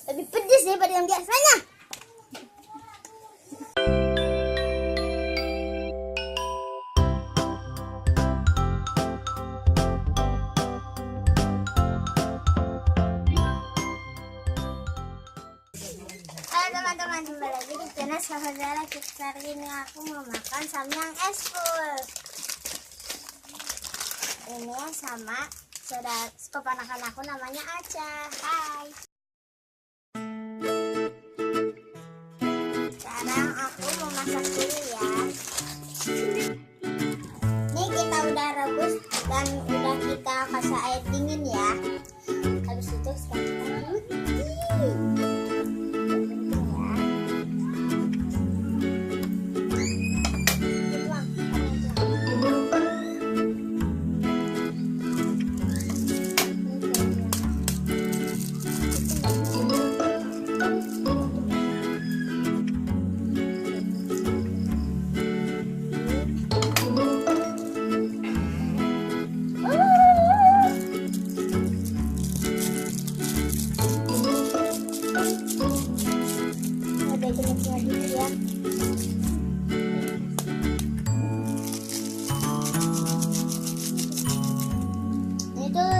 Lebih pedas daripada yang biasanya. Halo teman-teman, kembali lagi di channel Saudara Kita. Hari ini aku mau makan samyang es full. Ini sama saudara keponakan aku namanya Aca. Hai. Sekarang aku mau masak dulu ya. Ini kita udah rebus dan udah kita kasih air dingin ya. Habis itu sekarang kita putih.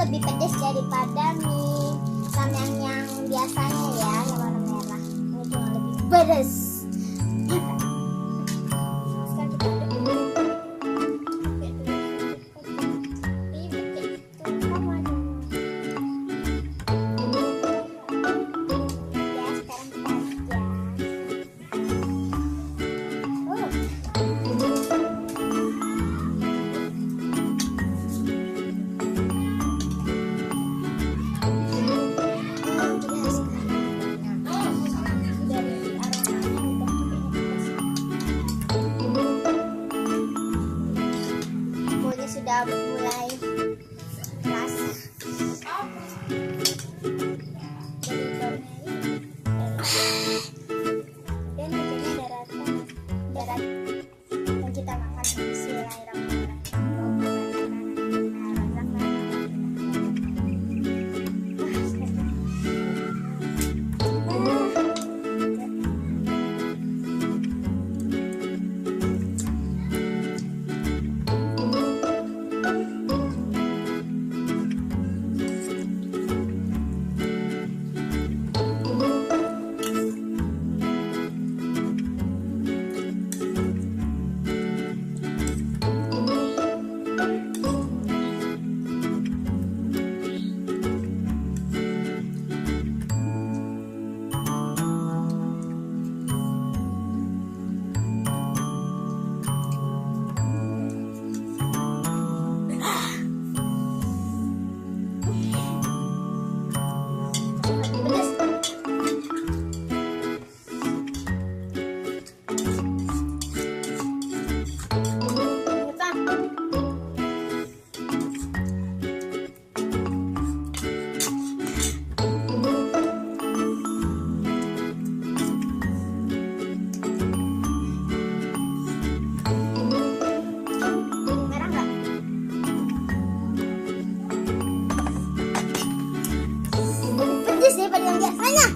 Lebih pedas daripada mie samyang yang biasanya ya, yang warna merah. Ini cuma lebih pedas. Sudah mulai rasa dan bikinnya darat dan kita makan. Daripada yang biasanya.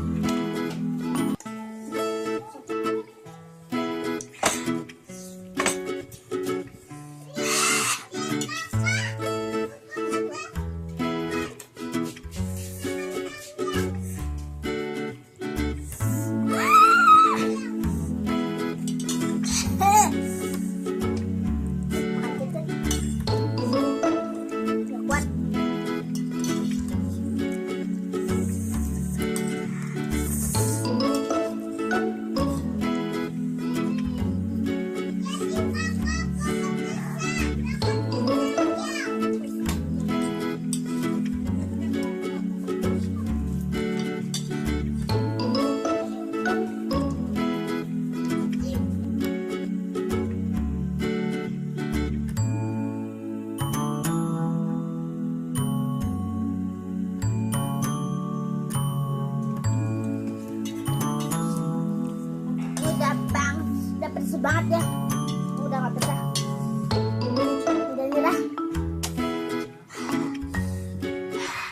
Pedes banget ya, udah nggak betah, udah nyerah,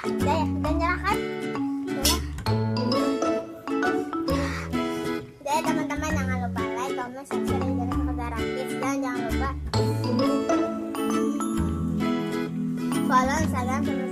udah ya, udah nyerah kan, udah. follow Instagram